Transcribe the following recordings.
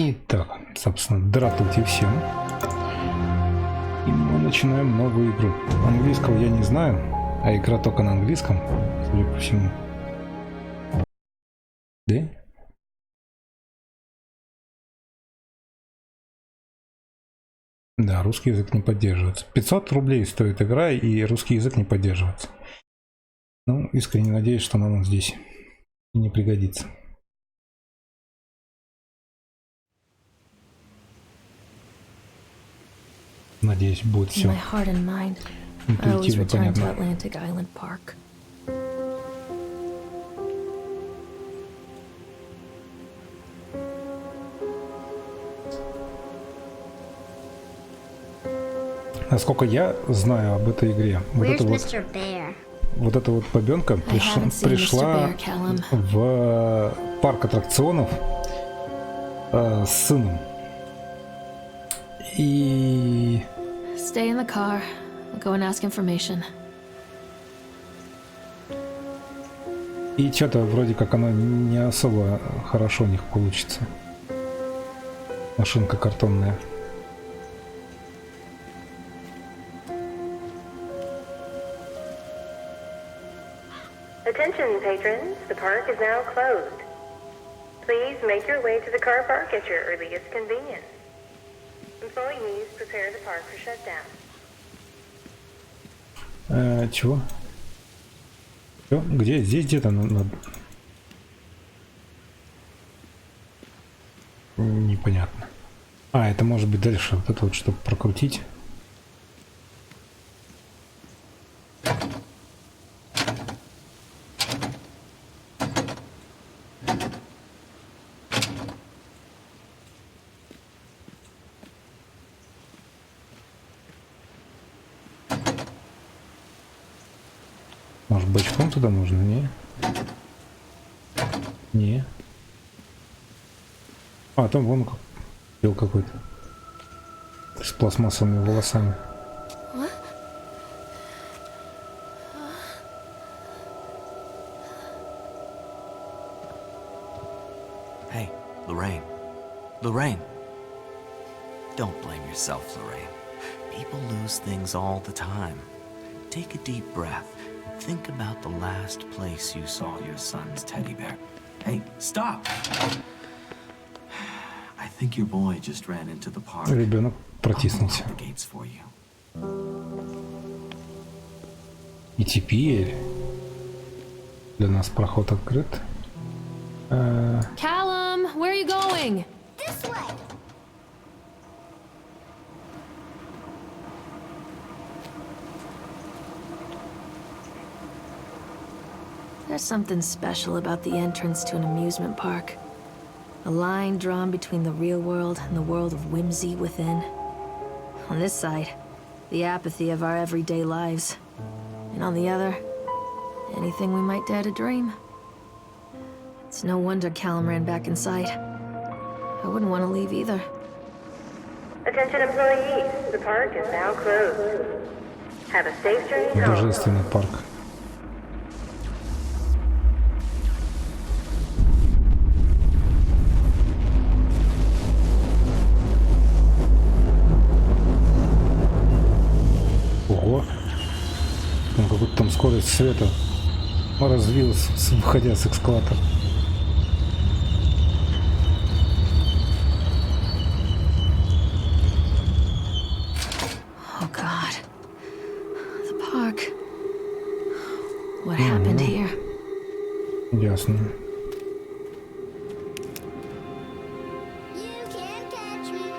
Итак, собственно, здравствуйте всем. И мы начинаем новую игру. Английского я не знаю, а игра только на английском, судя по всему. Да? Да, русский язык не поддерживается. 500 рублей стоит игра, и русский язык не поддерживается. Ну, искренне надеюсь, что нам он здесь не пригодится. Надеюсь, будет все интуитивно понятно. Насколько я знаю об этой игре, вот эта вот бабенка пришла в парк аттракционов с сыном. И... Stay in the car. We'll go and ask information. И что-то вроде как оно не особо хорошо у них получится. Машинка картонная. Attention patrons, the park is now closed. Please make your way to the car park at your earliest convenience. Employees prepare the park for shutdown. Чего? Чё? Где? Здесь где-то надо. Непонятно. А, это может быть дальше. Вот это вот, чтобы прокрутить. Может, бочком туда можно? Не? Не. А, там вон бел какой-то. С пластмассовыми волосами. Hey, Lorraine. Lorraine. Don't blame yourself, Lorraine. People lose things all the time. Take a deep breath. Think about the last place you saw your son's teddy bear. Hey, stop! I think your boy just ran into the park. Ребенок протиснулся. И теперь для нас проход открыт. Callum, where are you going? This way. There's something special about the entrance to an amusement park. A line drawn between the real world and the world of whimsy within. On this side, the apathy of our everyday lives. And on the other, anything we might dare to dream. It's no wonder Callum ran back inside. I wouldn't want to leave either. Attention employees, the park is now closed. Have a safe journey home. Божественный парк. Ого, там какую-то там скорость света развилась, выходя с эскалатора. Oh God, the park. What happened here? Ясно. You can't catch me.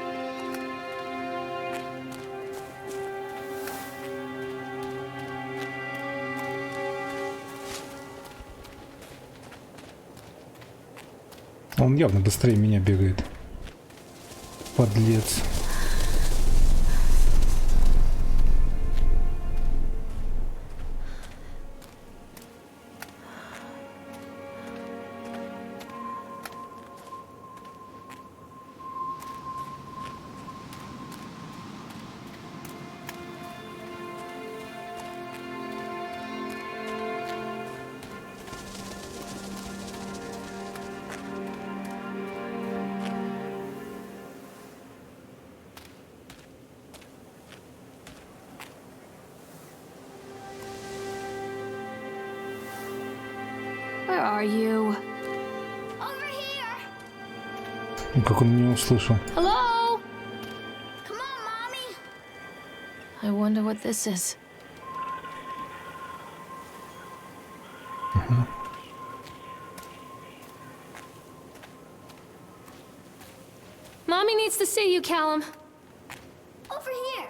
Он явно быстрее меня бегает. Подлец. are you? Over here. Как он меня услышал. Hello? Come on, Mommy. I wonder what this is. Mommy needs to see you, Callum. Over here.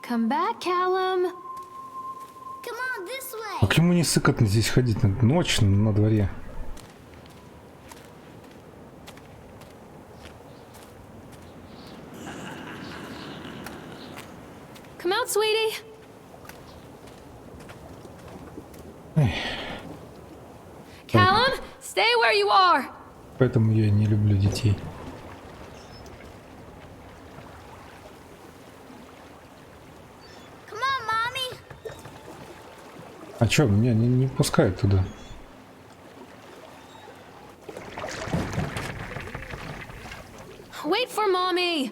Come back, Callum. Come on, this way. А к чему не сыкотно здесь ходить? Ночь на дворе. Come out, sweetie. Callum, stay where you are. Поэтому я не люблю детей. Come on, Mommy. А чё, меня не пускают туда? Wait for mommy.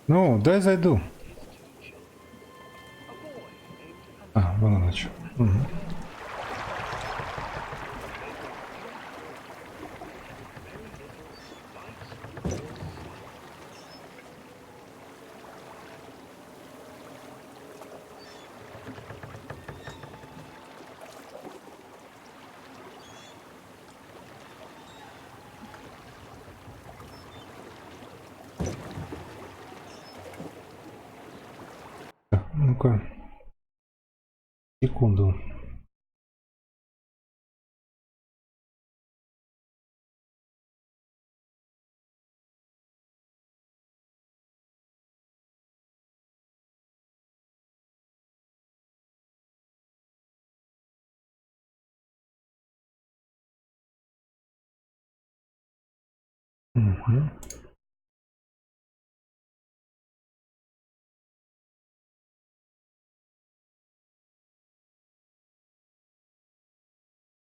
Ну, дай зайду. А, вон она чё. Угу. Ну-ка. Секунду. Угу.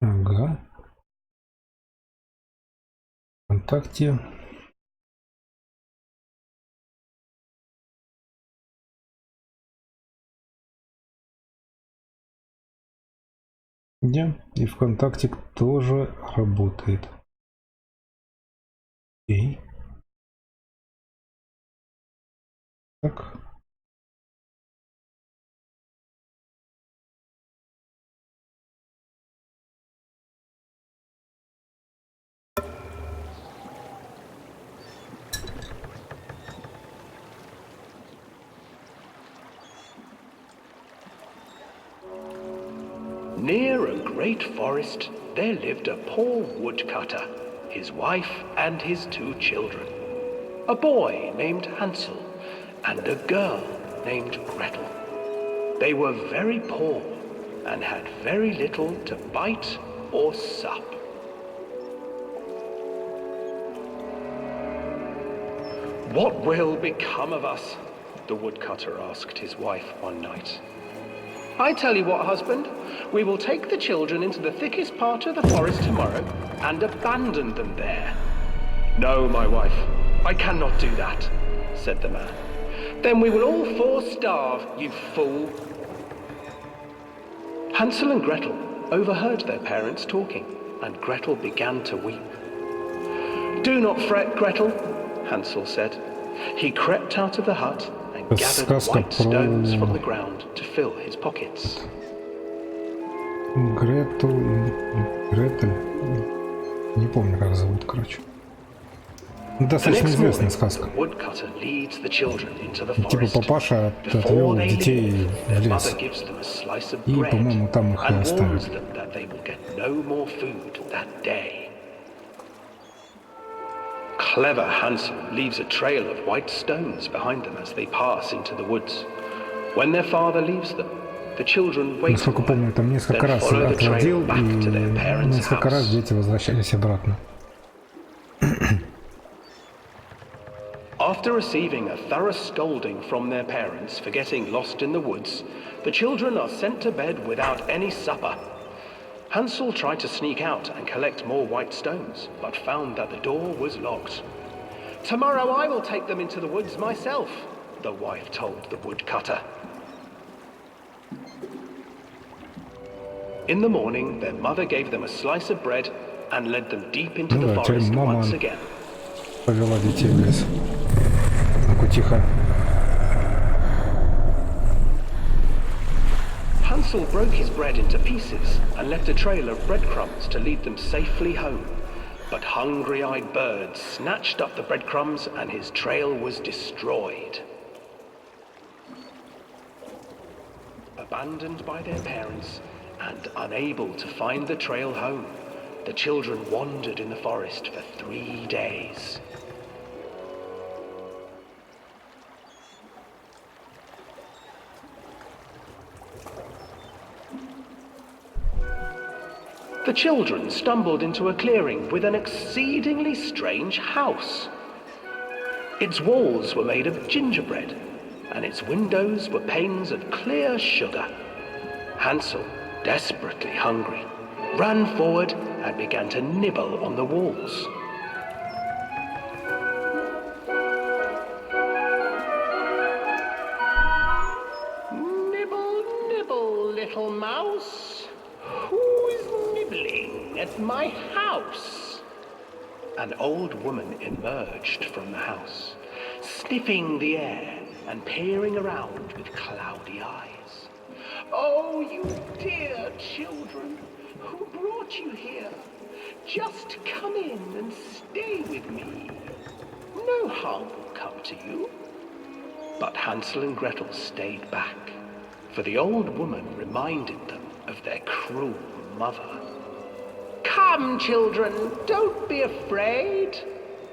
Ага. ВКонтакте. И ВКонтакте тоже работает. Окей. Так. Near a great forest, there lived a poor woodcutter, his wife and his 2 children. A boy named Hansel and a girl named Gretel. They were very poor and had very little to bite or sup. What will become of us? The woodcutter asked his wife one night. I tell you what, husband, we will take the children into the thickest part of the forest tomorrow and abandon them there. No, my wife, I cannot do that, said the man. Then we will all 4 starve, you fool. Hansel and Gretel overheard their parents talking, and Gretel began to weep. Do not fret, Gretel, Hansel said. He crept out of the hut and gathered white stones from the ground to fill his pockets. Гретель. Не помню, как зовут, короче. Достаточно известная сказка. Типа папаша отвел детей в лес. И, по-моему, там их и оставит. Clever Hansel leaves a trail of white stones behind them as they pass into the woods. When their father leaves them, the children wait. Насколько помню, там несколько раз отводил, и несколько раз дети возвращались обратно. After receiving a thorough scolding from their parents for getting lost in the woods, the children are sent to bed without any supper. Hansel tried to sneak out and collect more white stones, but found that the door was locked. Tomorrow I will take them into the woods myself, the wife told the woodcutter. In the morning, their mother gave them a slice of bread and led them deep into Ну the да, теперь forest мама once again. повела детей в лес. Ну-ка, тихо. Hansel broke his bread into pieces and left a trail of breadcrumbs to lead them safely home. But hungry-eyed birds snatched up the breadcrumbs and his trail was destroyed. Abandoned by their parents and unable to find the trail home, the children wandered in the forest for 3 days. The children stumbled into a clearing with an exceedingly strange house. Its walls were made of gingerbread, and its windows were panes of clear sugar. Hansel, desperately hungry, ran forward and began to nibble on the walls. Nibble, nibble, little mouse. Who's nibbling at my house? An old woman emerged from the house, sniffing the air and peering around with cloudy eyes. Oh, you dear children, who brought you here? Just come in and stay with me. No harm will come to you. But Hansel and Gretel stayed back, for the old woman reminded them of their cruel mother. Come, children, don't be afraid.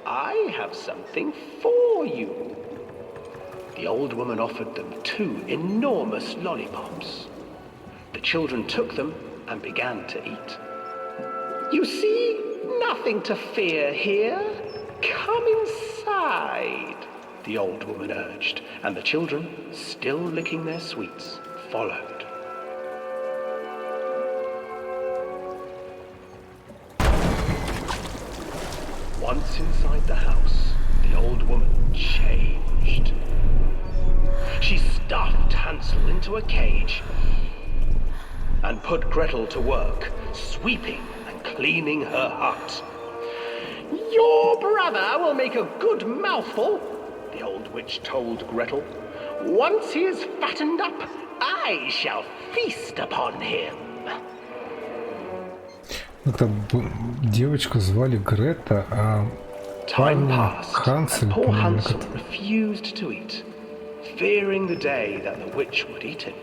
I have something for you. The old woman offered them 2 enormous lollipops. The children took them and began to eat. You see, nothing to fear here. Come inside, the old woman urged, and the children, still licking their sweets, followed. Once inside the house, the old woman changed. She stuffed Hansel into a cage and put Gretel to work, sweeping and cleaning her hut. Your brother will make a good mouthful, the old witch told Gretel. Once he is fattened up, I shall feast upon him. Как-то девочку звали Грета, а Time парня passed, Хансель, and poor по-моему, Hansel как-то. refused to eat, fearing the day that the witch would eat him.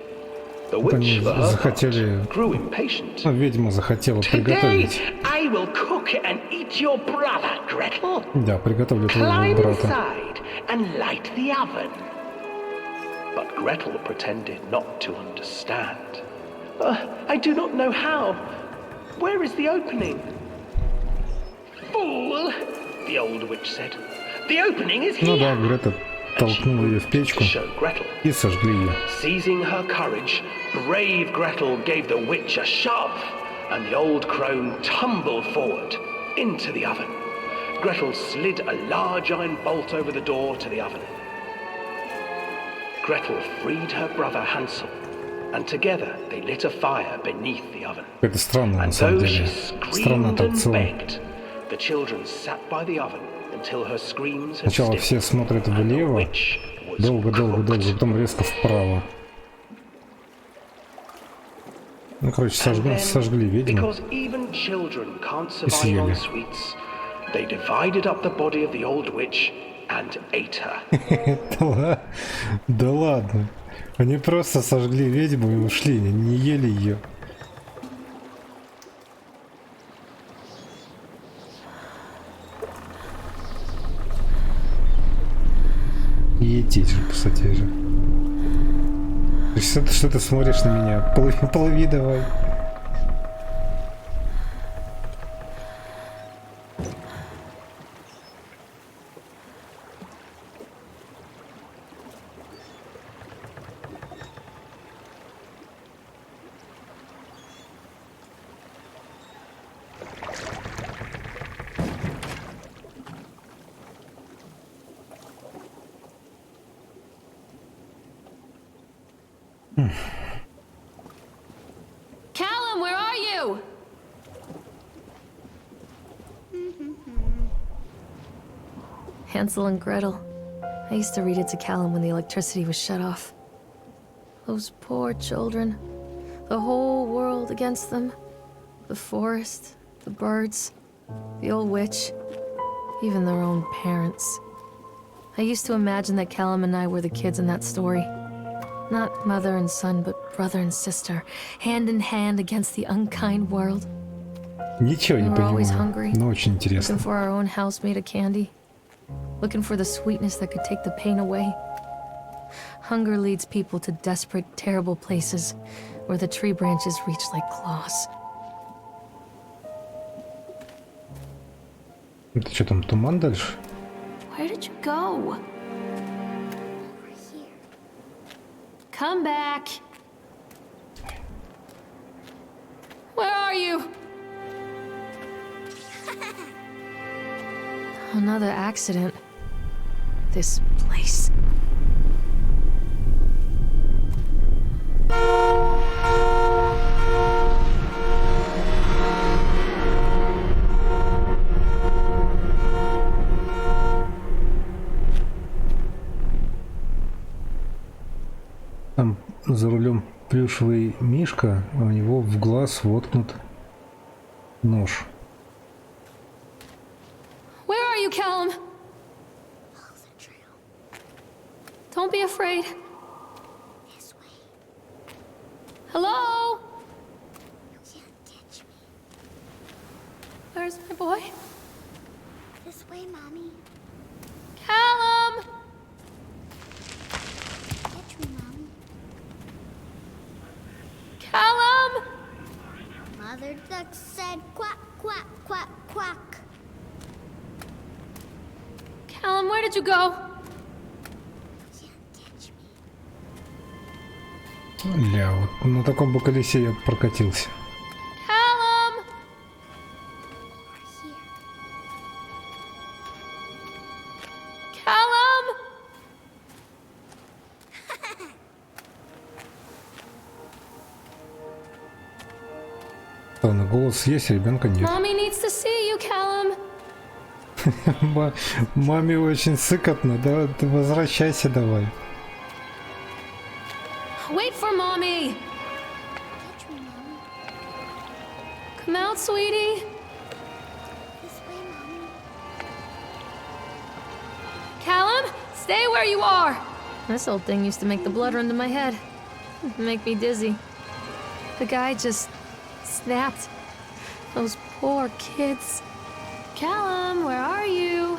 The Вот они witch, for her захотели, part, grew impatient. ну, ведьма захотела Today, приготовить. I will cook and eat your brother, Gretel. Да, приготовлю твоего Climb брата. inside and light the oven. But Gretel pretended not to understand. I do not know how. Where is the opening? Fool, the old witch said. The opening is Ну да, here. Грета толкнула ее в печку To show Gretel. и сожгли ее. Seizing her courage, brave Gretel gave the witch a shove, and the old crone tumbled forward into the oven. Gretel slid a large iron bolt over the door to the oven. Gretel freed her brother Hansel, and together they lit a fire beneath the oven. Это странно на And самом though she деле. Странный screamed and аттракцион. begged, the children sat by the oven until her screams had Сначала все stilled, смотрят and the влево, witch was долго-долго-долго, cooked. потом резко вправо. Ну, короче, And then, сожгли ведьму. because even children can't survive съели. on sweets, they divided up the body of the old witch and ate her. Да ладно. Они просто сожгли ведьму и ушли, не ели ее. Едеть же, кстати же. Что ты смотришь на меня? Плыви давай. Callum, where Hansel and Gretel. I used to read it to Callum when the electricity was shut off. Those poor children. The whole world against them. The forest, the birds, the old witch, even their own parents. I used to imagine that Callum and I were the kids in that story. Not mother and son, but brother and sister, hand in hand against the unkind world. Ничего не We were always понимаю, hungry, но очень интересно. looking for our own house made of candy, looking for the sweetness that could take the pain away. Hunger leads people to desperate, terrible places where the tree branches reach like claws. Это что там, туман дальше? Where did you go? Come back. Where are you? Another accident. This place. Там за рулем плюшевый мишка, а у него в глаз воткнут нож. Where are you, Callum? Don't be afraid. This way. Hello? You can't catch me. Where's my boy? This way, Mommy. Callum! Catch me, Mommy. Callum! Mother duck said quack, quack, quack, quack. Callum, where did you go? You can't catch me. Ля, вот на таком бы колесе я прокатился. Callum! Here. Callum! Что, на голос есть, а ребенка нет. Mommy needs to see you, Callum. Маме очень сыкотно, да? Ты возвращайся давай. Wait for mommy. Catch me, Mommy. Come out, sweetie. This way, Mommy. Callum, stay where you are. This old thing used to make the blood run to my head. Make me dizzy. The guy just snapped. Those poor kids. Callum, where are you?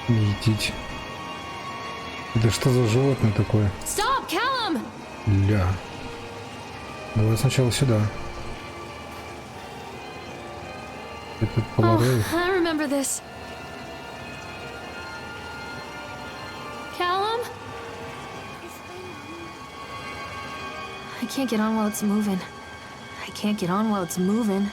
Видеть. Да что за животное такое? Stop, Callum! Ля. Давай сначала сюда. Этот Oh, поворот. I remember this. Callum? This way, Mommy. I can't get on while it's moving. I can't get on while it's moving.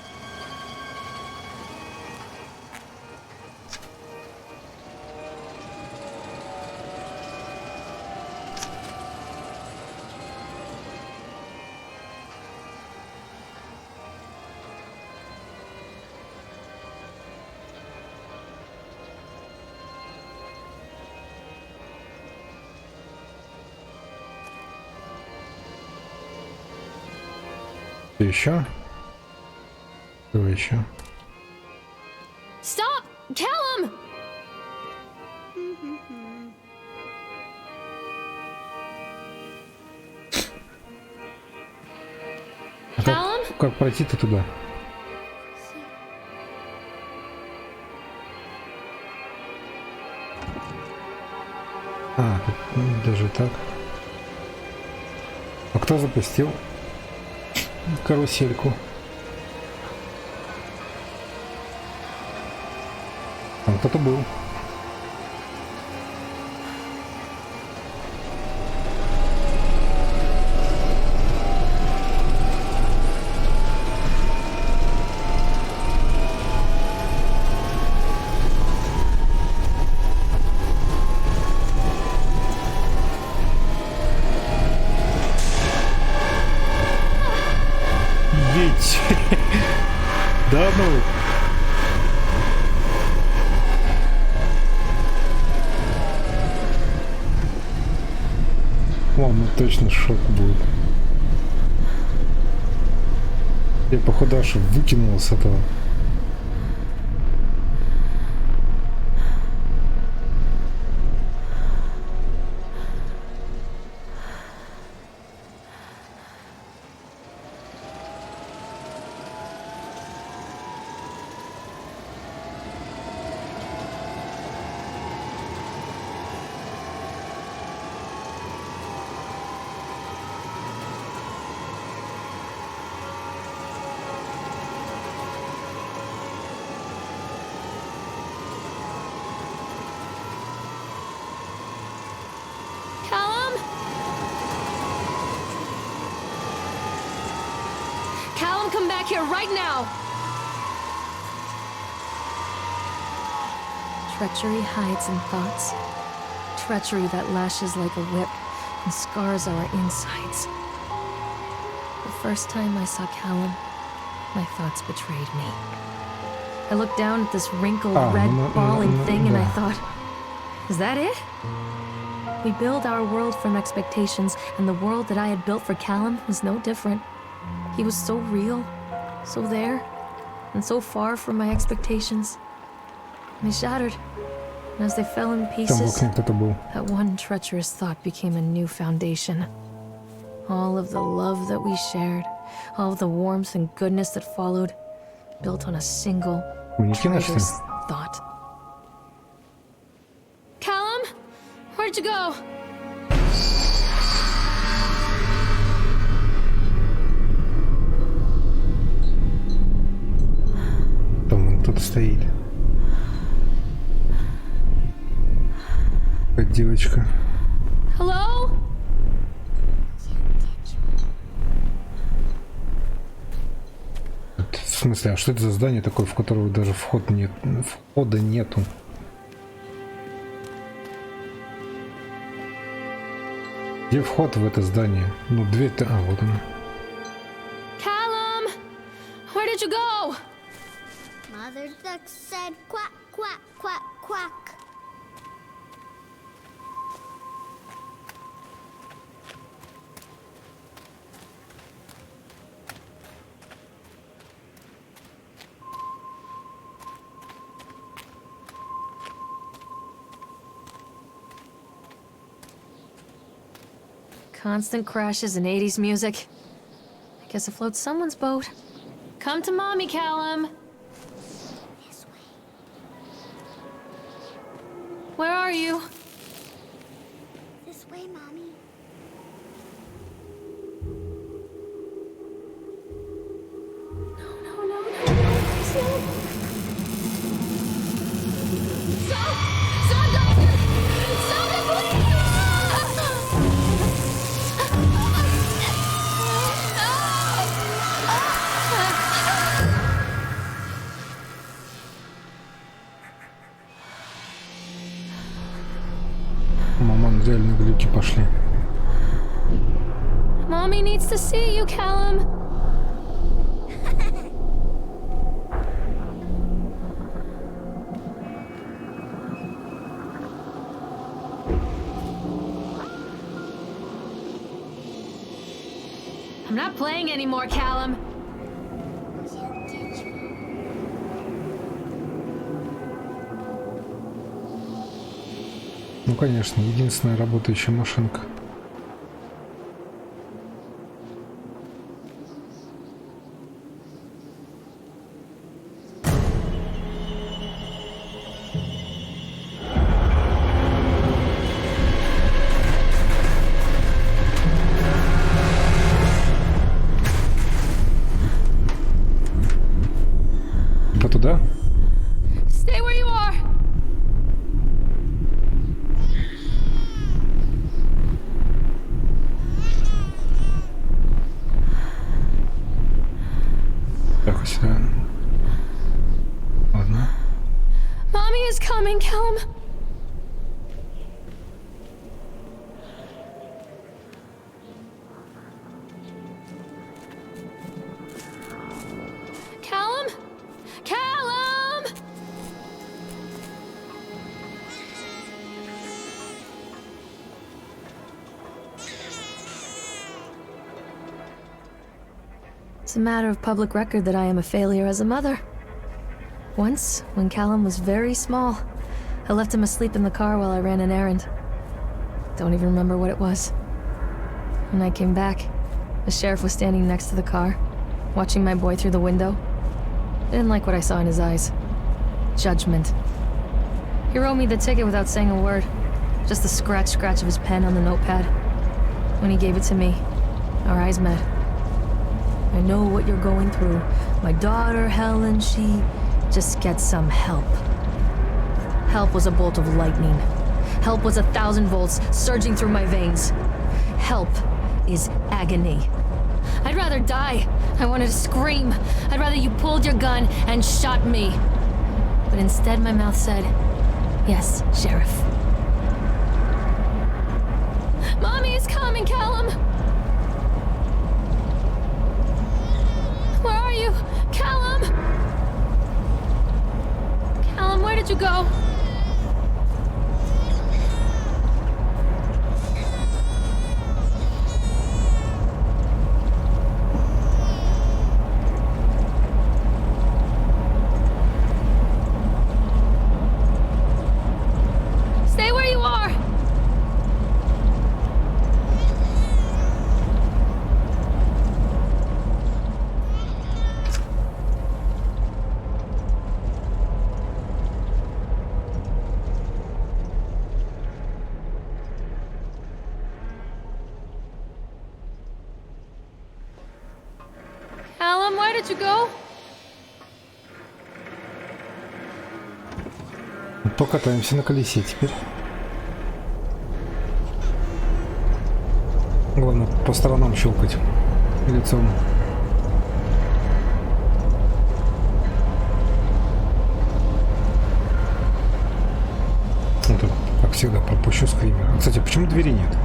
Еще? Давай еще. Stop! Callum! А Callum? как пройти-то туда? А, тут даже так. А кто запустил карусельку? Там кто-то был. Да ну! О, ну точно шок будет. Я походу аж выкинул с этого. Callum, come back here right now! Treachery hides in thoughts. Treachery that lashes like a whip and scars our insides. The first time I saw Callum, my thoughts betrayed me. I looked down at this wrinkled, red, bawling thing and I thought, is that it? We build our world from expectations, and the world that I had built for Callum was no different. He was so real, so there, and so far from my expectations. And they shattered, and as they fell in pieces, that one treacherous thought became a new foundation. All of the love that we shared, all of the warmth and goodness that followed, built on a single traitorous thought. Callum, where'd you go? Там кто-то стоит. Как девочка. Hello? В смысле, а что это за здание такое, в которого даже входа нету? Где вход в это здание? Ну, дверь-то... А, вот она. Callum, where did you go? Mother duck said quack, quack, quack, quack. Constant crashes and 80s music. I guess it floats someone's boat. Come to mommy, Callum. This way. Where are you? This way, Mommy. No. Slow. Stop, please! Маман, реально глюки пошли. Mommy needs to see you, Callum. I'm not playing anymore, Callum. Ну, конечно, единственная работающая машинка. Туда? Stay where you are. Так, сюда. Ладно. Mommy is coming, Callum. Callum? It's a matter of public record that I am a failure as a mother. Once, when Callum was very small, I left him asleep in the car while I ran an errand. Don't even remember what it was. When I came back, the sheriff was standing next to the car, watching my boy through the window. I didn't like what I saw in his eyes. Judgment. He wrote me the ticket without saying a word. Just the scratch of his pen on the notepad. When he gave it to me, our eyes met. I know what you're going through. My daughter, Helen, she... Just get some help. Help was a bolt of lightning. Help was 1,000 volts surging through my veins. Help is agony. I'd rather die. I wanted to scream. I'd rather you pulled your gun and shot me. But instead my mouth said, yes, Sheriff. Mommy is coming, Callum! Where are you? Callum! Callum, where did you go? Stay where you are! Callum, where did you go? Покатаемся на колесе теперь. Главное по сторонам щелкать лицом. Вот, как всегда, пропущу скример. Кстати, почему двери нет?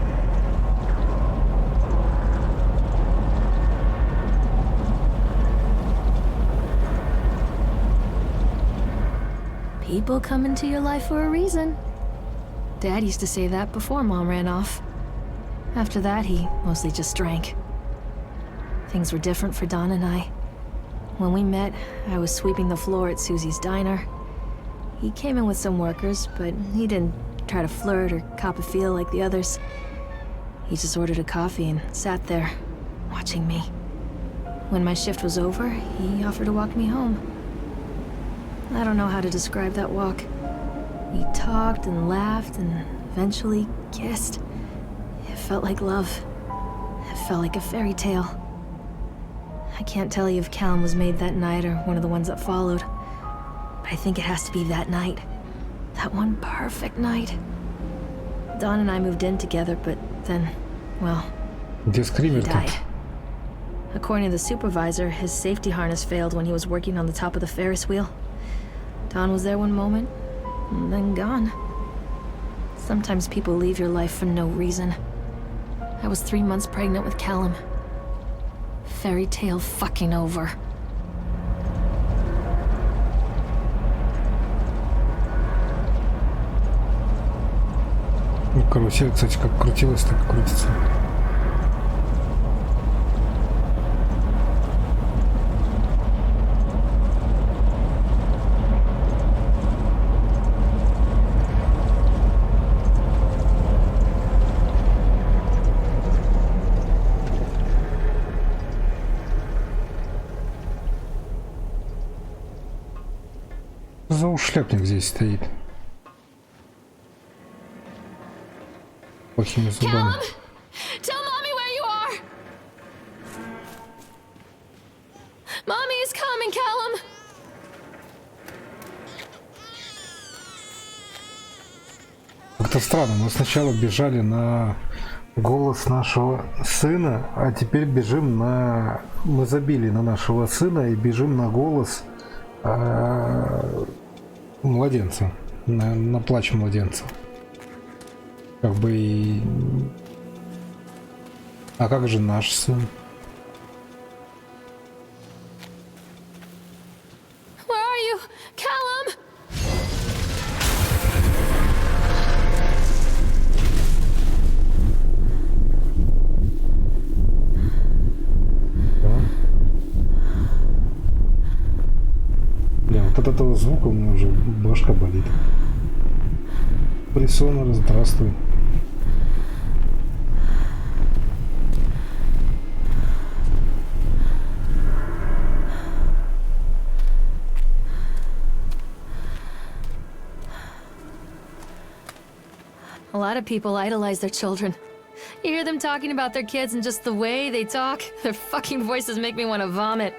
People come into your life for a reason. Dad used to say that before Mom ran off. After that, he mostly just drank. Things were different for Don and I. When we met, I was sweeping the floor at Susie's diner. He came in with some workers, but he didn't try to flirt or cop a feel like the others. He just ordered a coffee and sat there, watching me. When my shift was over, he offered to walk me home. I don't know how to describe that walk. We talked and laughed and eventually kissed. It felt like love. It felt like a fairy tale. I can't tell you if Callum was made that night or one of the ones that followed. But I think it has to be that night. That one perfect night. Dawn and I moved in together, but then, well, Где he скример died. тут? According to the supervisor, his safety harness failed when he was working on the top of the Ferris wheel. Don was there one moment, and then gone. Sometimes people leave your life for no reason. I was 3 months pregnant with Callum. Fairy tale fucking over. Ну, карусель, кстати, как крутилась, так и крутится. За ушляпник здесь стоит. Плохими зубами. Callum! Tell Mommy where you are! Mommy is coming, Callum! Как-то странно, мы сначала бежали на голос нашего сына, а теперь бежим на... Мы забили на нашего сына и бежим на голос младенца, на плач младенца. Как бы и... А как же наш сын? Where are you? Callum! этого звука у меня уже башка болит. Присонор, здравствуй. A lot of people idolize their children. You hear them talking about their kids and just the way they talk, their fucking voices make me want to vomit.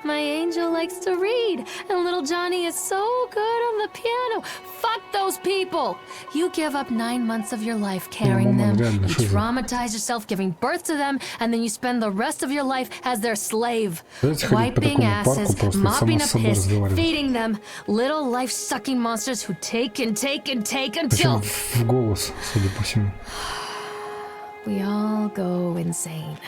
My angel likes to read, and little Johnny is so good on the piano. Fuck those people! You give up 9 months of your life carrying them, you traumatize yourself giving birth to them, and then you spend the rest of your life as their slave. Wiping asses, mopping up piss, feeding them. Little life-sucking monsters who take and take and take until... В голос, судя по всему. We all go insane.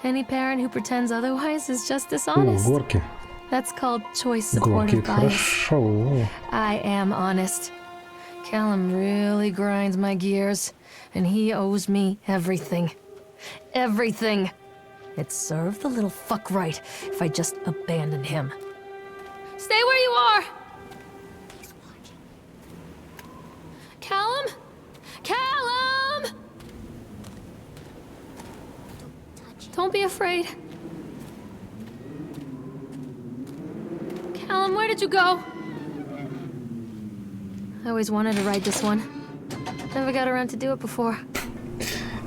Any parent who pretends otherwise is just dishonest. Горки. That's called choice Горки, supportive bias. хорошо. I am honest. Callum really grinds my gears, and he owes me everything. Everything. It'd serve the little fuck right if I just abandoned him. Stay where you are! He's watching. Callum? Callum! Don't be afraid. Callum, where did you go? I always wanted to ride this one. Never got around to do it before.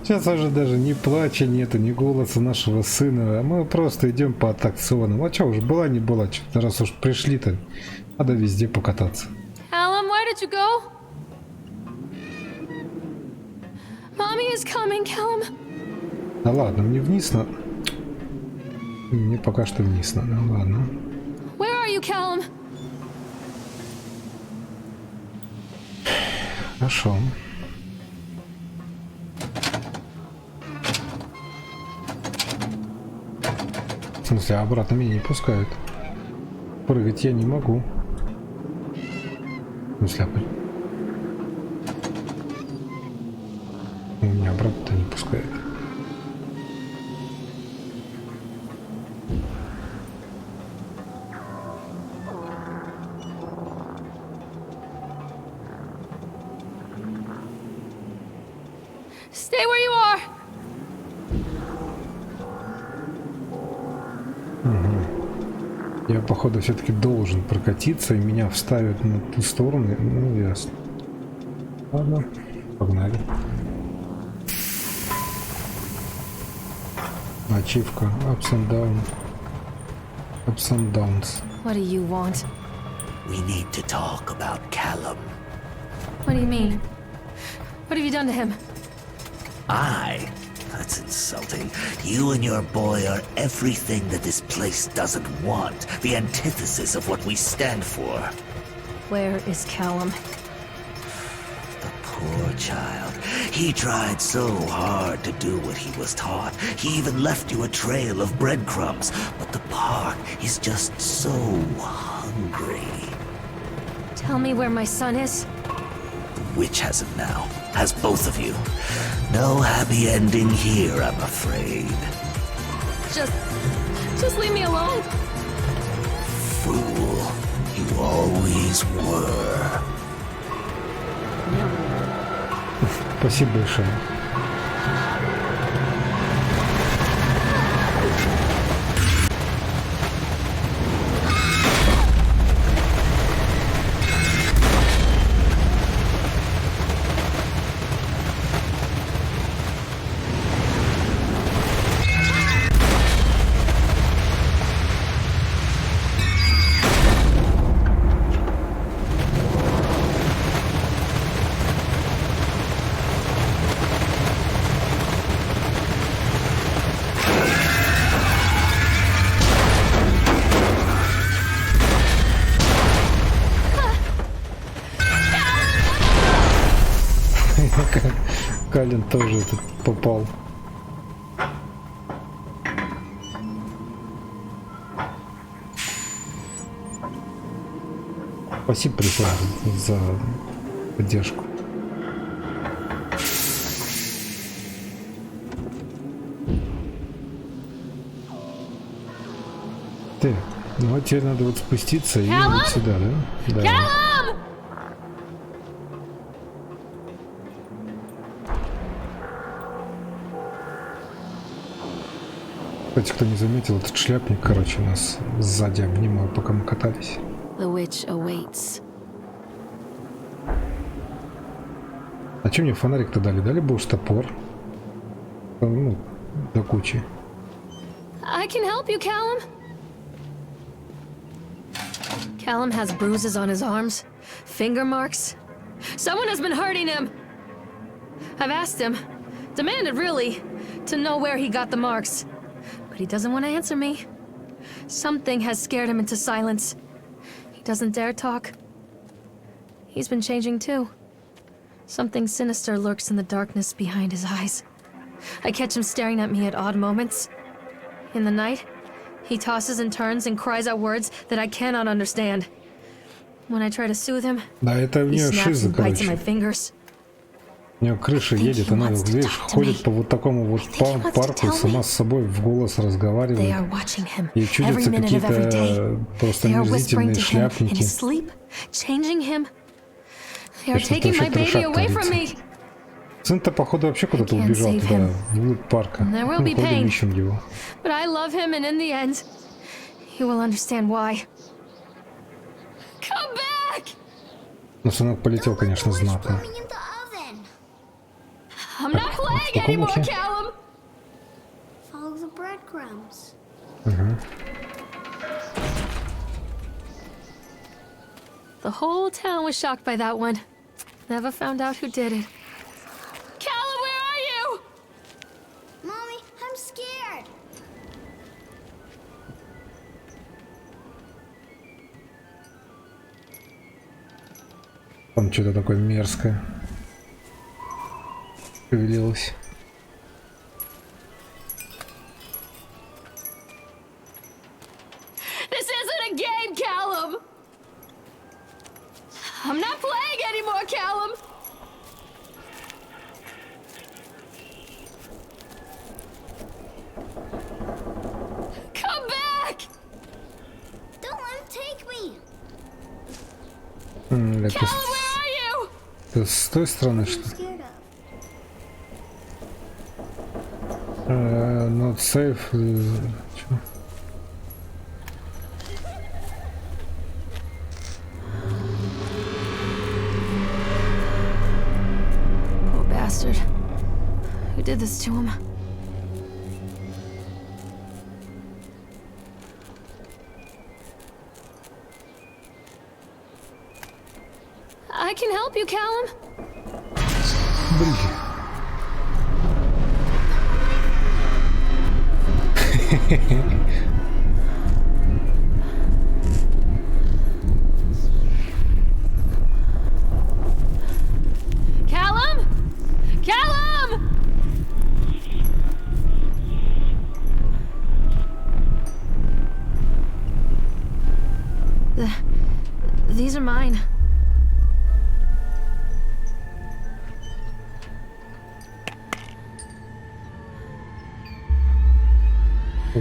Сейчас уже даже ни плача нету, ни голоса нашего сына. Мы просто идем по аттракционам. А что уж была, не была. Что-то раз уж пришли-то, надо везде покататься. Callum, where did you go? Mommy is coming, Callum. Да ладно, мне вниз надо. Мне пока что вниз надо, ладно. Where are you, Callum? Хорошо. В смысле, обратно меня не пускают. Прыгать я не могу. В смысле, меня обратно не пускают. Stay where you are. Я, походу, все-таки должен прокатиться, и меня вставят на ту сторону. Ну, ясно. Ладно, погнали. Ачивка. Ups and down. Ups and downs. What do you want? We need to talk about Callum. What do you mean? What have you done to him? That's insulting. You and your boy are everything that this place doesn't want. The antithesis of what we stand for. Where is Callum? The poor child. He tried so hard to do what he was taught. He even left you a trail of breadcrumbs. But the park is just so hungry. Tell me where my son is. The witch has him now. Has both of you. No happy ending here, I'm afraid. Just leave me alone. Fool. You always were. Спасибо большое. Калин тоже тут попал. Спасибо большое за поддержку. Ты Ну а теперь надо вот спуститься и вот сюда, да? Да. Callum! Кстати, кто не заметил, этот шляпник, короче, нас сзади обнимал, пока мы катались. The witch awaits. А че мне фонарик-то дали? Дали бы уж топор. Ну, до кучи. I can help you, Callum. Callum has bruises on his arms, finger marks. Someone has been hurting him. I've asked him, demanded really, to know where he got the marks. But he doesn't want to answer me. Something has scared him into silence. He doesn't dare talk. He's been changing too. Something sinister lurks in the darkness behind his eyes. I catch him staring at me at odd moments. In the night, he tosses and turns and cries out words that I cannot understand. When I try to soothe him, Да, это у he нее snaps шиза, and bites at my короче. fingers. У нее крыша едет, она, видишь, ходит по вот такому вот парку, сама с собой в голос They разговаривает. are watching him Ей every чудятся minute of every day. какие-то просто They are whispering мерзительные to him in шляпники. his sleep, changing him. They are Точно, taking вообще my baby трешак away from творится. me. Сын-то, походу, вообще куда-то can't убежал save туда, him. вглубь парка. There will Ну, be ходим, pain. ищем его. But I love him, and in the end, he will understand why. Come back! Но сынок полетел, конечно, What's знатно. burning in the oven? I'm not playing каком anymore, духе? Callum. Follow the breadcrumbs. The whole town was shocked by that one. Never found out who did it. Callum, where are you? Mommy, I'm scared. Там что-то такое мерзкое шевелилось. This isn't a game, Callum. I'm not playing anymore, Callum. Come back! Don't let him take me. Это Callum, where are you? с той стороны, I'm что scared of. not safe. Чё? Poor bastard. Who did this to him? I can help you, Callum. Блин. Callum? Callum! These are mine. О.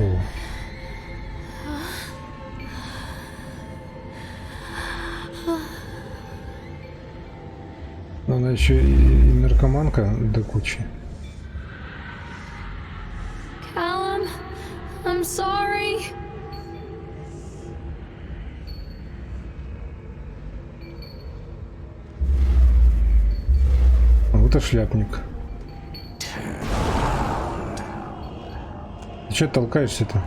Но она еще и наркоманка до кучи. Callum, I'm sorry. А вот и шляпник. Ты че толкаешься-то?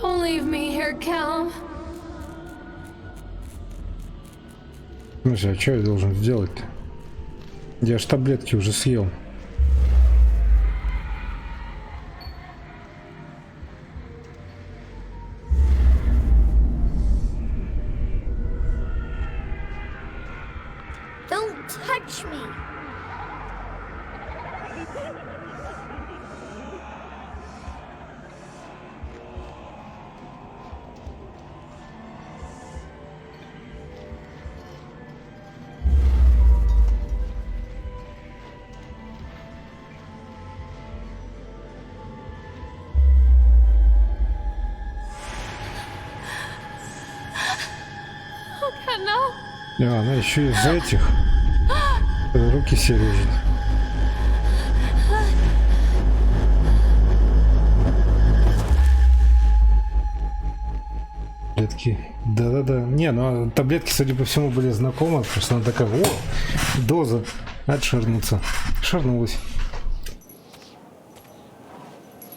Don't leave me here, Callum. Слушай, а что я должен сделать-то? Я ж таблетки уже съел. Don't touch me. Она еще из этих. Руки все режет. Таблетки. Да-да-да. Не, ну таблетки, судя по всему, были знакомы, потому что она такая, о, доза, отширнуться. Ширнулась.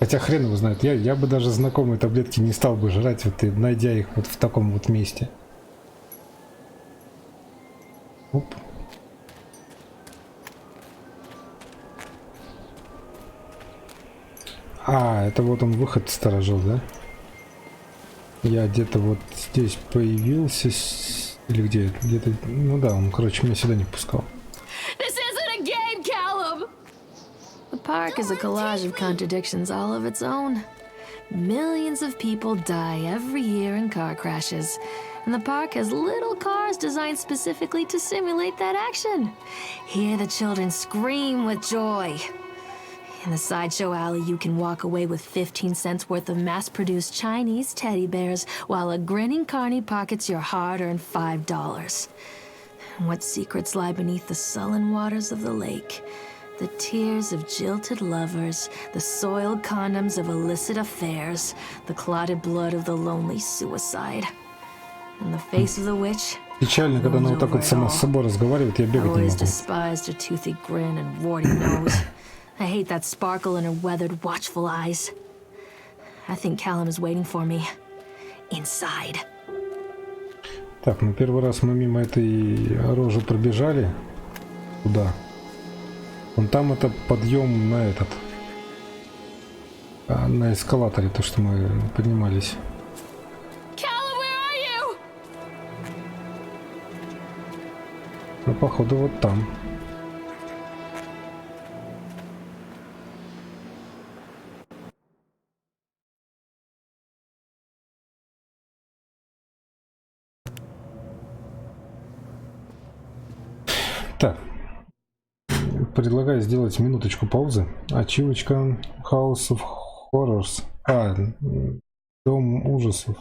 Хотя хрен его знает, я бы даже знакомые таблетки не стал бы жрать, вот и найдя их вот в таком вот месте. Оп. А, это вот он выход сторожил, да? Я где-то вот здесь появился, или где? Где-то, ну да, он, короче, меня сюда не пускал. This isn't a game, Callum! The park is a collage of contradictions all of its own. Millions of people die every year in car crashes, and the park has little cars designed specifically to simulate that action. Hear the children scream with joy. In the sideshow alley, you can walk away with 15 cents worth of mass-produced Chinese teddy bears, while a grinning carny pockets your hard-earned $5. What secrets lie beneath the sullen waters of the lake? The tears of jilted lovers, the soiled condoms of illicit affairs, the clotted blood of the lonely suicide. And the face of the witch? Печально, когда она вот так вот сама с собой разговаривает, я бегать не Always могу. despised her toothy grin and warty nose. I hate that sparkle in her weathered, watchful eyes. I think Callum is waiting for me. Inside. Так, ну первый раз мы мимо этой рожи пробежали. Куда? Вон там это подъем на этот. На эскалаторе, то, что мы поднимались. Callum, where are you? Ну, походу, вот там. Так. Предлагаю сделать минуточку паузы. Ачивочка House of Horrors. Дом ужасов.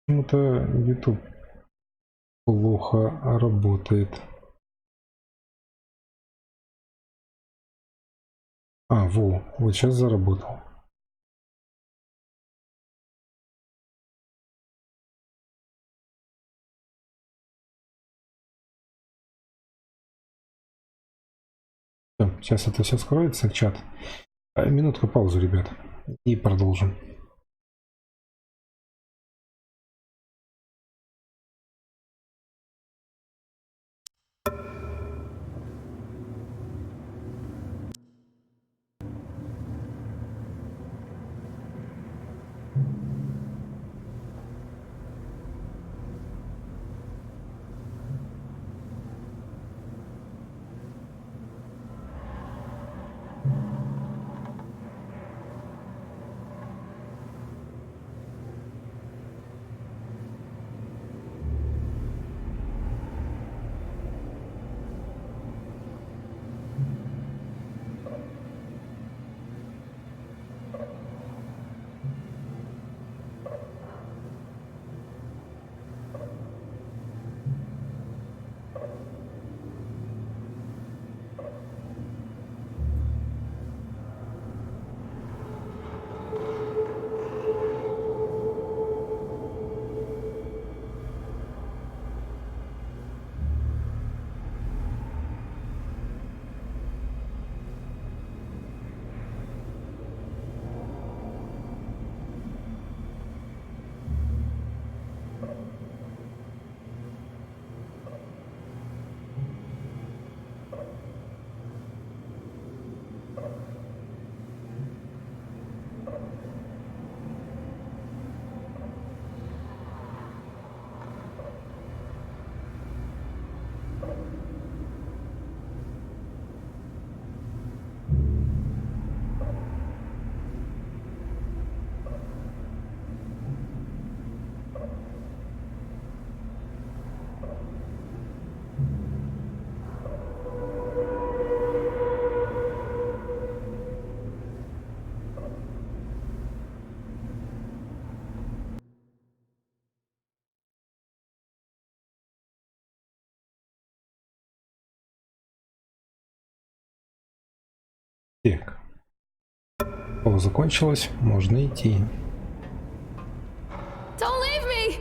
Почему-то YouTube плохо работает. Вот сейчас заработал. Сейчас это все скроется, чат. Минутка паузы, ребят. И продолжим. Так. О, закончилось, можно идти. Don't leave me!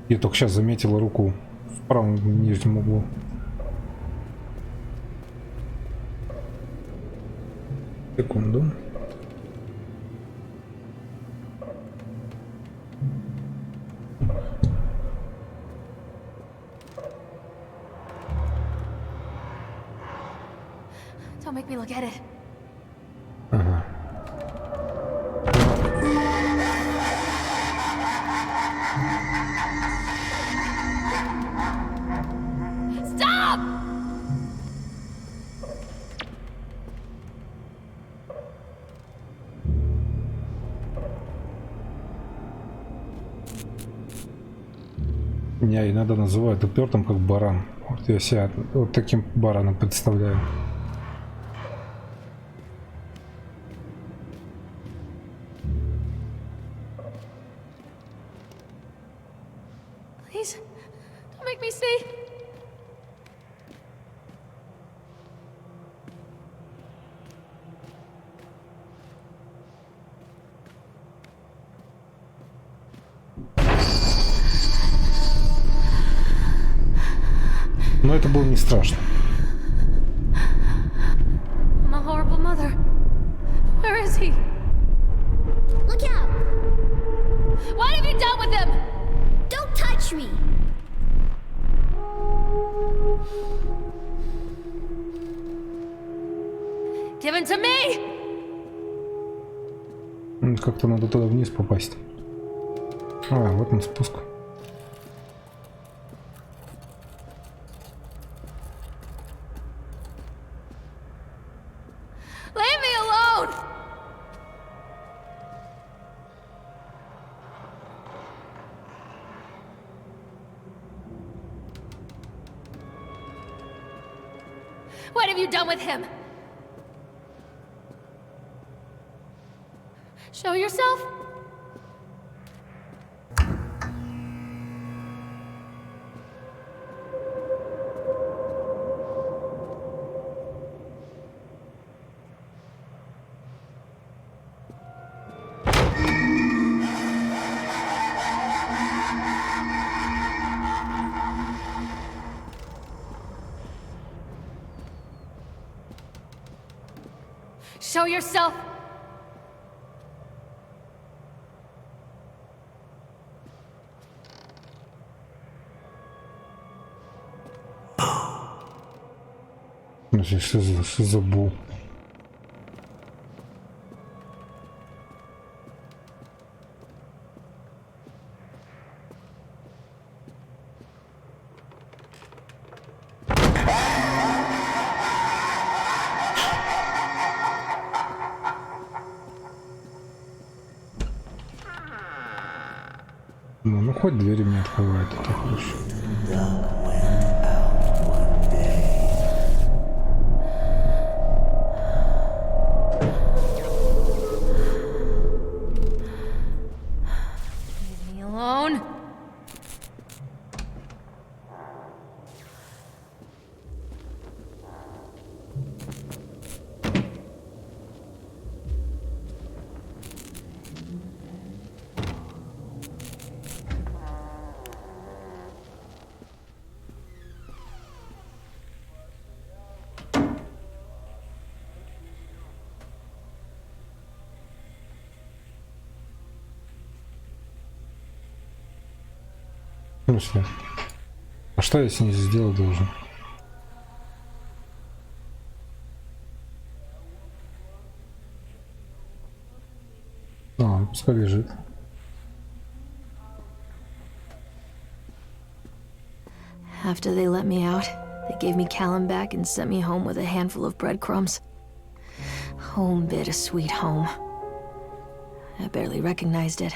Я только сейчас заметила руку в правом нижнем углу. Секунду. Don't make me look at it. Ага. Stop! Меня иногда называют упертым, как баран. Вот я себя вот таким бараном представляю. Please, don't make me see. Но это было не страшно. I'm a horrible mother. Where is he? Look out! What have you done with him? Don't touch me! Give him to me! Как-то надо туда вниз попасть. А, вот он спуск. Leave me alone! What have you done with him? Show yourself? Show yourself! Что за бу? Ну хоть двери мне открывает, это хорошо. Leave me alone. В смысле? А что я с ней сделать должен? А, пускай лежит. After they let me out, they gave me Callum back and sent me home with a handful of breadcrumbs. Home, bittersweet home. I barely recognized it.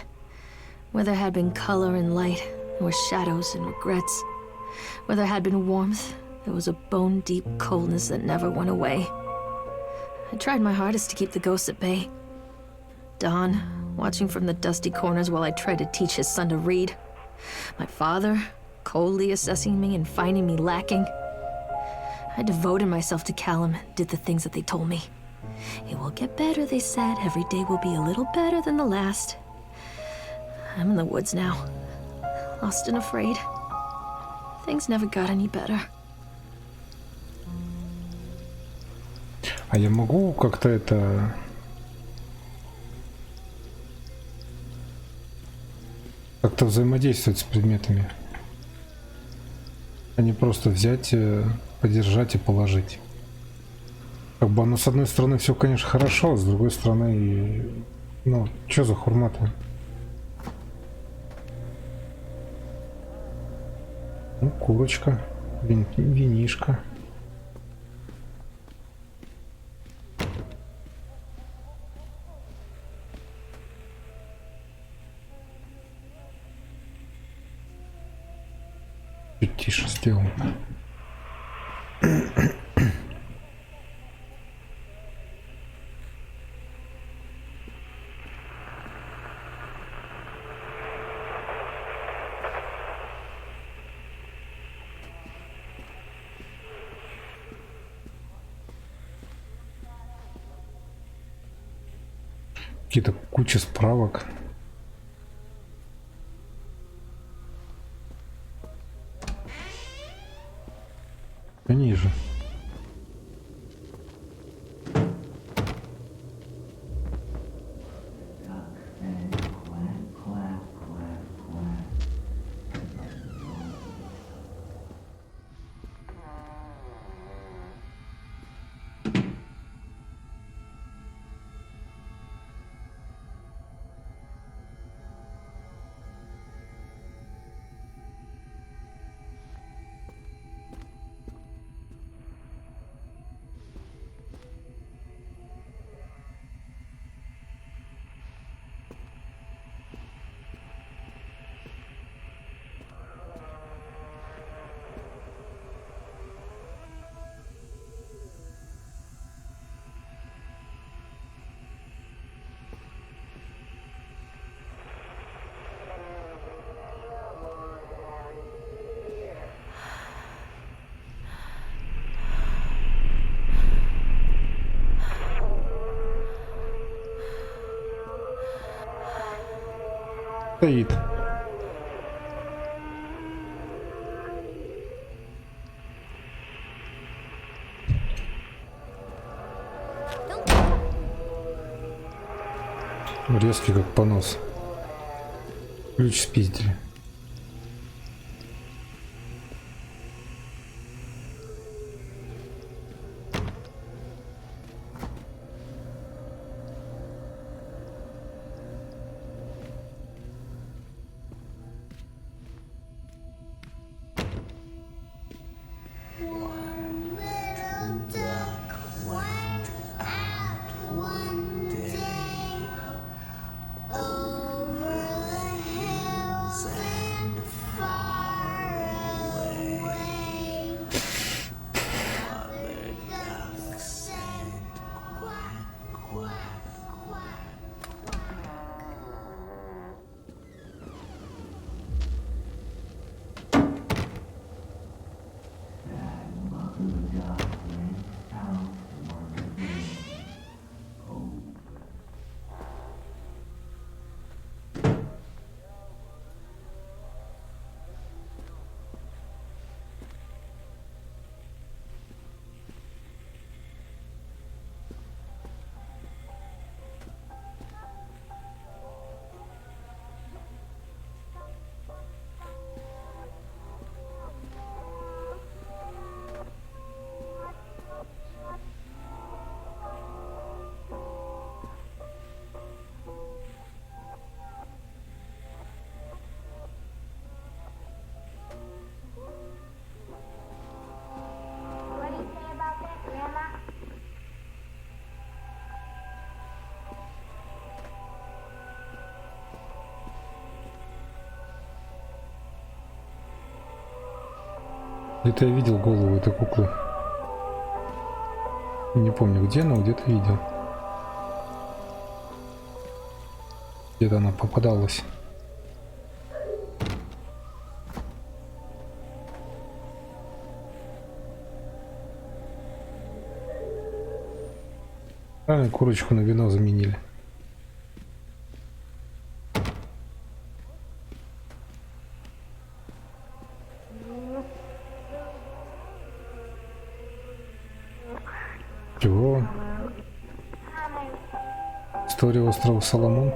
Where there had been color and light, there were shadows and regrets. Where there had been warmth, there was a bone-deep coldness that never went away. I tried my hardest to keep the ghosts at bay. Don, watching from the dusty corners while I tried to teach his son to read. My father, coldly assessing me and finding me lacking. I devoted myself to Callum and did the things that they told me. It will get better, they said. Every day will be a little better than the last. I'm in the woods now, lost and afraid. Things never got any better. А я могу как-то это... как-то взаимодействовать с предметами? А не просто взять, подержать и положить. Как бы оно с одной стороны все, конечно, хорошо, а с другой стороны, ну, что за хурма-то? Ну, курочка, винишка. Чуть тише сделал. Какие-то куча справок. Они же. Стоит. Резкий как понос. Ключ спиздили. Это я видел голову этой куклы. Не помню где, но где-то видел. Где-то она попадалась. Правильно, курочку на вино заменили. Чего? История острова Соломон.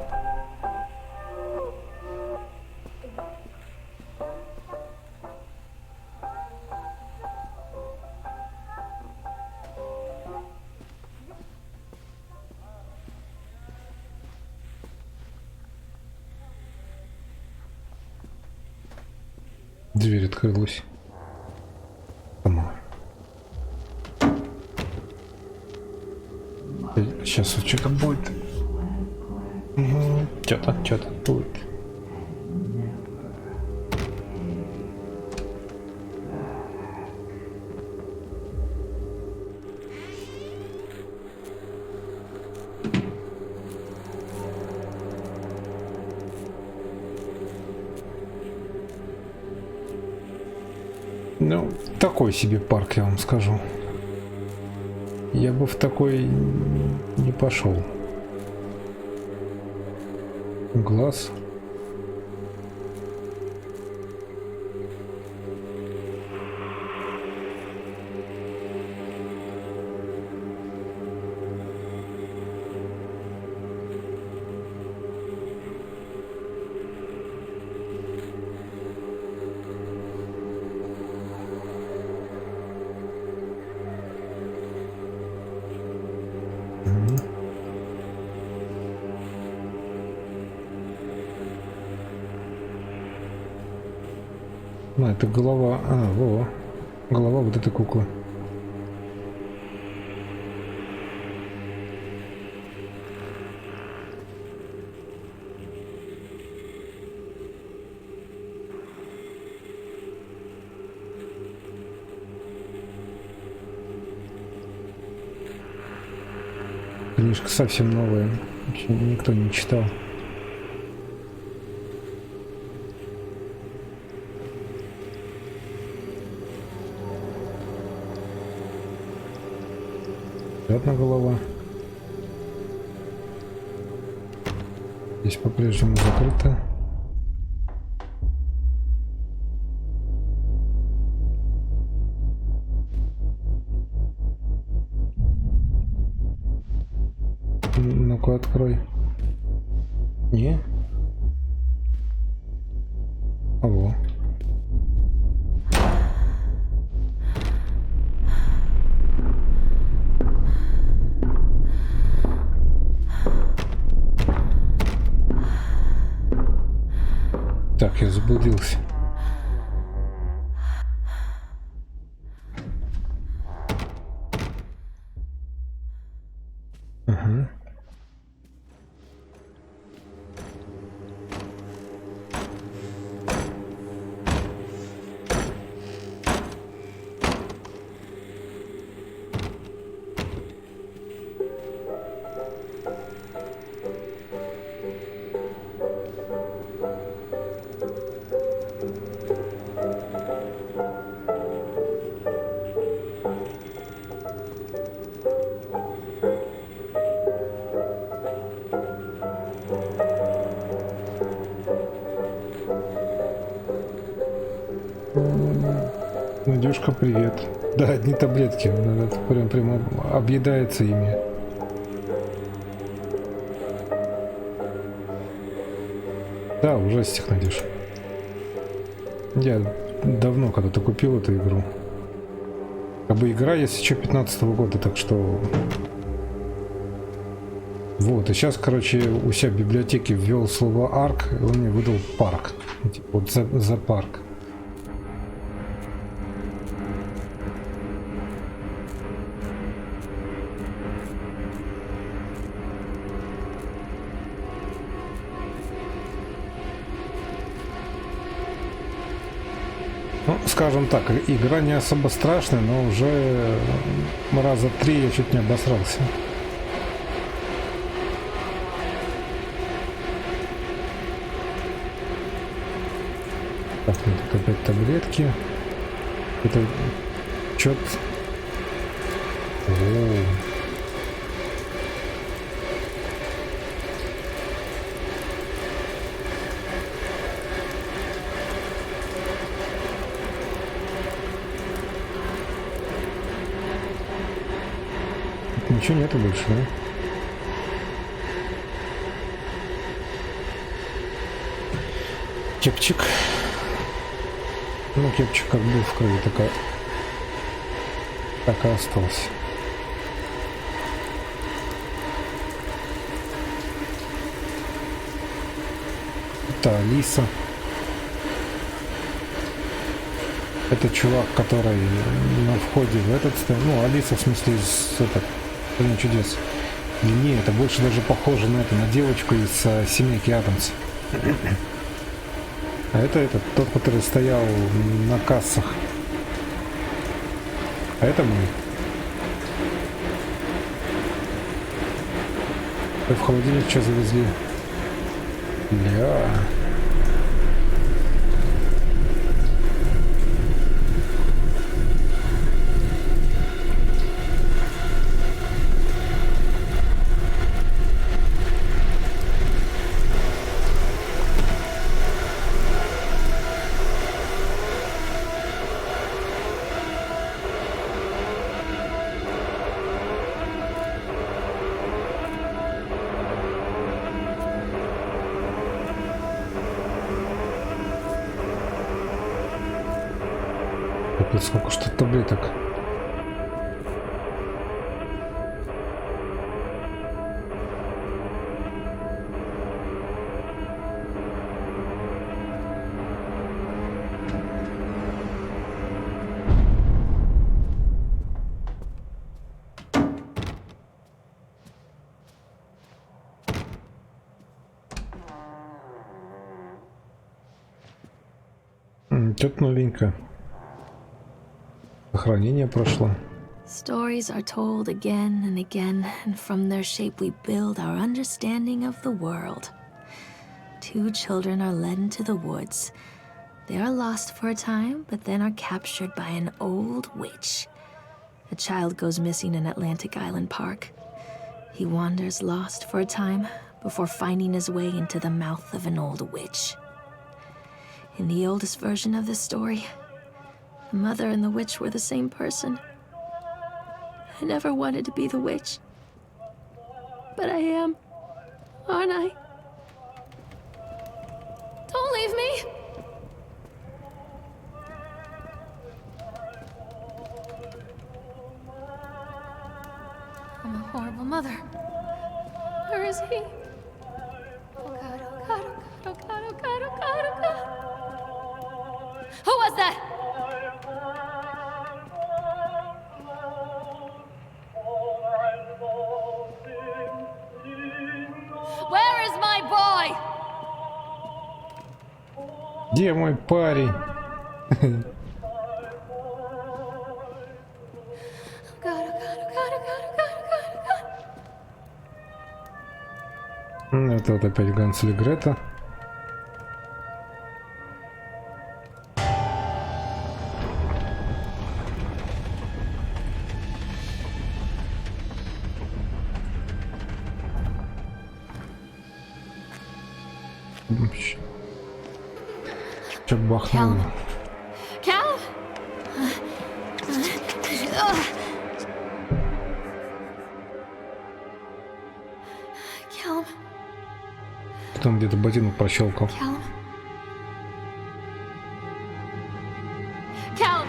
Дверь открылась. Сама. Сейчас вот что-то будет. Что-то будет. Ну, такой себе парк, я вам скажу. Я бы в такой не пошел. Глаз. А, это голова. А, во. Голова вот этой куклы. Книжка совсем новая. Вообще никто не читал. Одна голова. Здесь по-прежнему закрыто. Ну-ка, открой. Не? Ого. Так, я заблудился. Ага. Надюшка, привет. Да, одни таблетки. Прям объедается ими. Да, ужастик, Надюш. Я давно когда-то купил эту игру. Как бы игра, если что, 15-го года, так что... Вот, и сейчас, короче, у себя в библиотеке ввел слово арк, и он мне выдал парк. Вот за парк. скажем так, игра не особо страшная, но уже раза 3 я чуть не обосрался. Так, ну тут опять таблетки. Это чё-то... Ничего нету больше, да? Кепчик. Ну, кепчик как был в крови, так и остался. Это Алиса. Это чувак, который на входе в этот... Ну, Алиса, в смысле, из этого... Блин, чудес. Или не, это больше даже похоже на это, на девочку из семейки Адамс. А это тот, который стоял на кассах. А это мы. В холодильник что завезли? Бля. Сколько что таблеток. Тут новенько. Сохранение прошло. Stories are told again and again, and from their shape we build our understanding of the world. 2 children are led into the woods. They are lost for a time, but then are captured by an old witch. A child goes missing in Atlantic Island Park. He wanders lost for a time before finding his way into the mouth of an old witch. In the oldest version of this story, the mother and the witch were the same person. I never wanted to be the witch. But I am, aren't I? Don't leave me! I'm a horrible mother. Where is he? Oh God, oh God, oh God, oh God, oh God, oh God, oh God. Who was that? Where is my boy? Где мой парень? Это вот опять Гансель и Грета. Чё бахнул? Cal? Cal? Потом где-то ботинок прощелкал. Cal? Cal?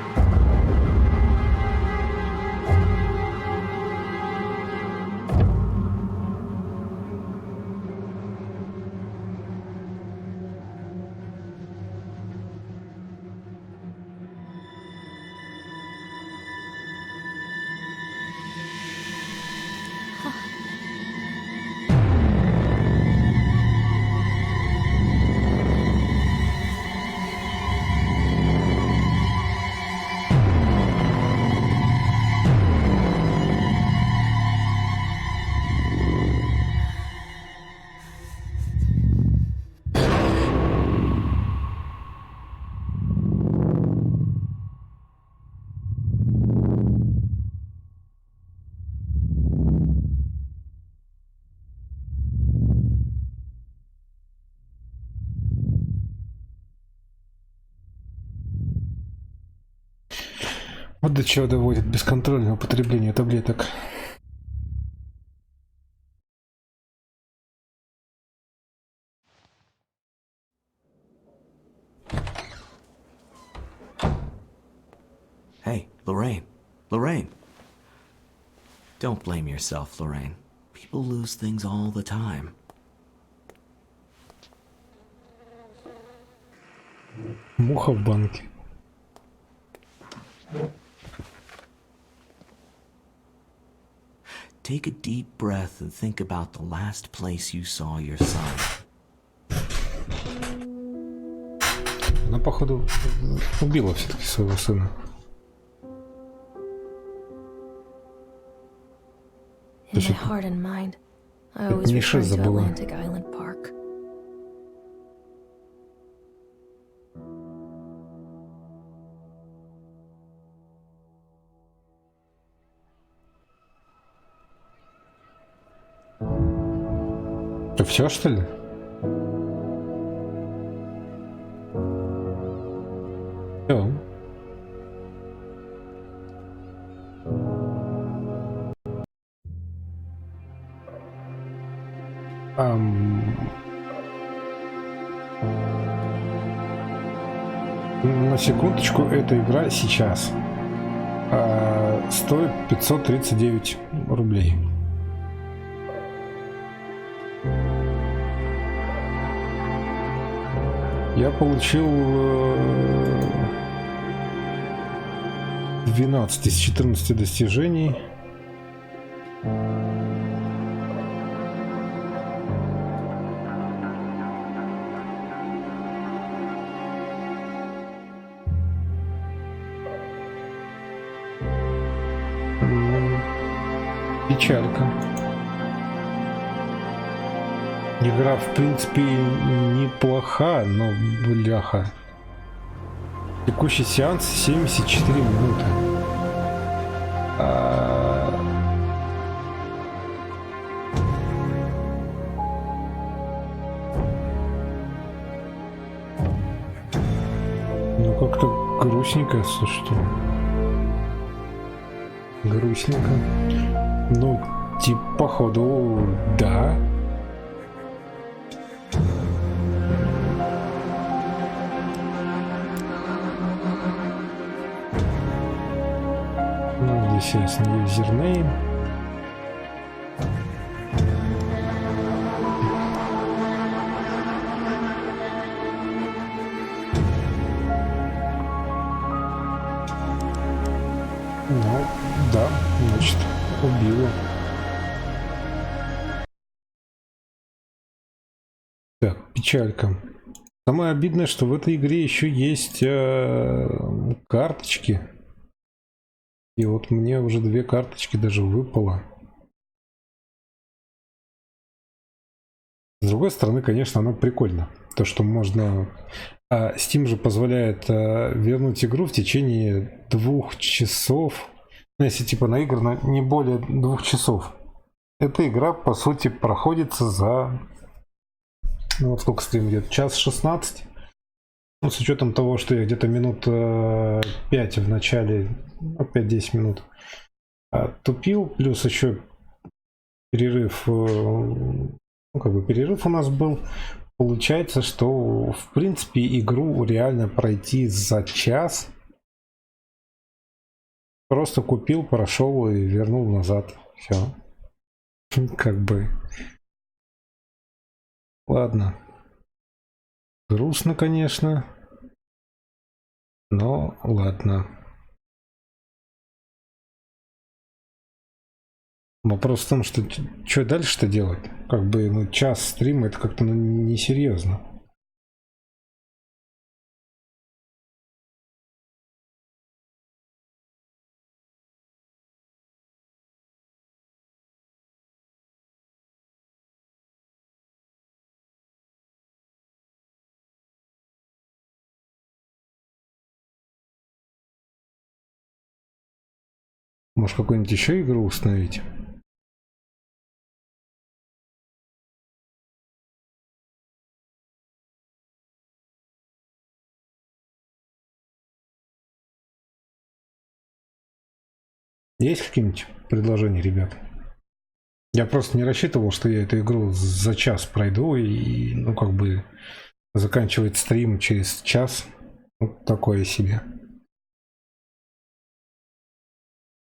Вот до чего доводит бесконтрольное употребление таблеток. Hey, Lorraine. Lorraine. Don't blame yourself, Lorraine. People lose things all the time. Муха в банке. Take a deep breath and think about the last place you saw your son. Она, походу, убила все-таки своего сына. In my heart and mind, I always не return шесть to забыла. Atlantic Island Park. Это все, что ли? Все. На секундочку, эта игра сейчас стоит 539 рублей. Я получил 12 из 14 достижений. Печалька. Игра, в принципе, неплоха, но бляха. Текущий сеанс 74 минуты. Ну, как-то грустненько, слушай. Грустненько. Ну, типа, походу, да. Ну, естественно, юзернейм. Ну, да, значит, убила. Так, печалька. Самое обидное, что в этой игре еще есть карточки. И вот мне уже 2 карточки даже выпало. С другой стороны, конечно, оно прикольно. То, что можно... Steam же позволяет вернуть игру в течение 2 часов. Ну, если типа наиграно не более 2 часов. Эта игра, по сути, проходится за... Ну, вот сколько стрим идет? 1:16. Ну, с учетом того, что я где-то минут 5 в начале, 5-10 минут тупил, плюс еще перерыв, ну, как бы перерыв у нас был. Получается, что в принципе игру реально пройти за час. Просто купил, прошел и вернул назад. Все. Как бы. Ладно. Грустно, конечно. Но ладно. Вопрос в том, что дальше-то делать? Как бы, ну, час стрима, это как-то несерьезно. Может, какую-нибудь еще игру установить? Есть какие-нибудь предложения, ребят? Я просто не рассчитывал, что я эту игру за час пройду и, ну, как бы, заканчивать стрим через час. Вот такое себе.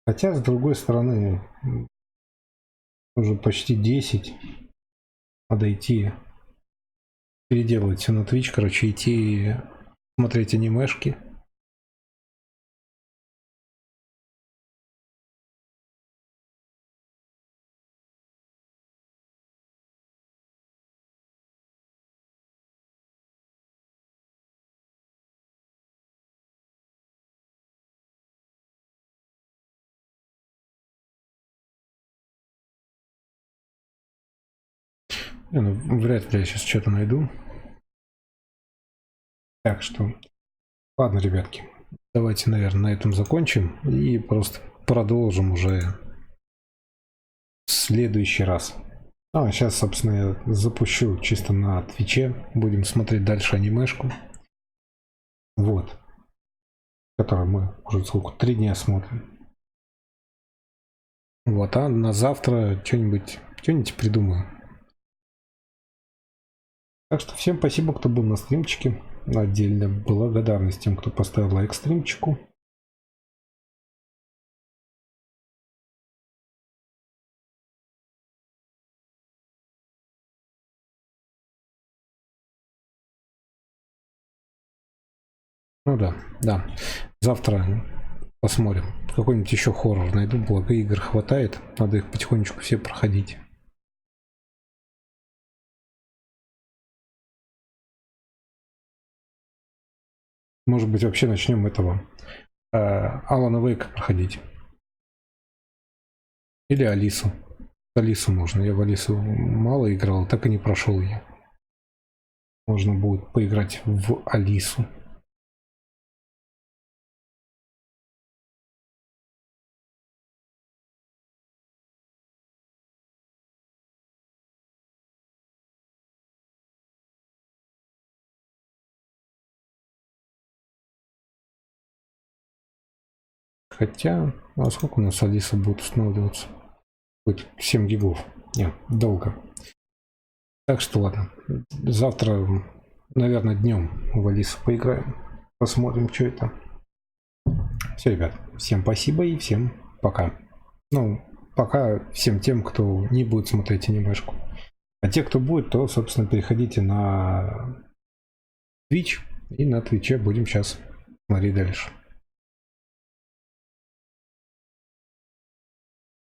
Хотя, с другой стороны, уже почти 10. Надо идти, переделывать все на Twitch, короче, идти смотреть анимешки. Ну, вряд ли я сейчас что-то найду. Так что, ладно, ребятки, давайте, наверное, на этом закончим и просто продолжим уже в следующий раз. А сейчас, собственно, я запущу чисто на Твиче. Будем смотреть дальше анимешку. Вот. Которую мы уже сколько? 3 дня смотрим. Вот, а на завтра что-нибудь придумаю. Так что всем спасибо, кто был на стримчике. Отдельно благодарность тем, кто поставил лайк стримчику. Ну да. Завтра посмотрим. Какой-нибудь еще хоррор найду, благо игр хватает. Надо их потихонечку все проходить. Может быть, вообще начнем этого Алана Вейка проходить. Или Алису. Алису можно. Я в Алису мало играл, так и не прошел ее. Можно будет поиграть в Алису. Хотя, а сколько у нас Алиса будет устанавливаться? Будет 7 гигов. Нет, долго. Так что ладно. Завтра, наверное, днем в Алису поиграем. Посмотрим, что это. Все, ребят. Всем спасибо и всем пока. Ну, пока всем тем, кто не будет смотреть анимешку. А те, кто будет, то, собственно, переходите на Twitch. И на Твиче будем сейчас смотреть дальше.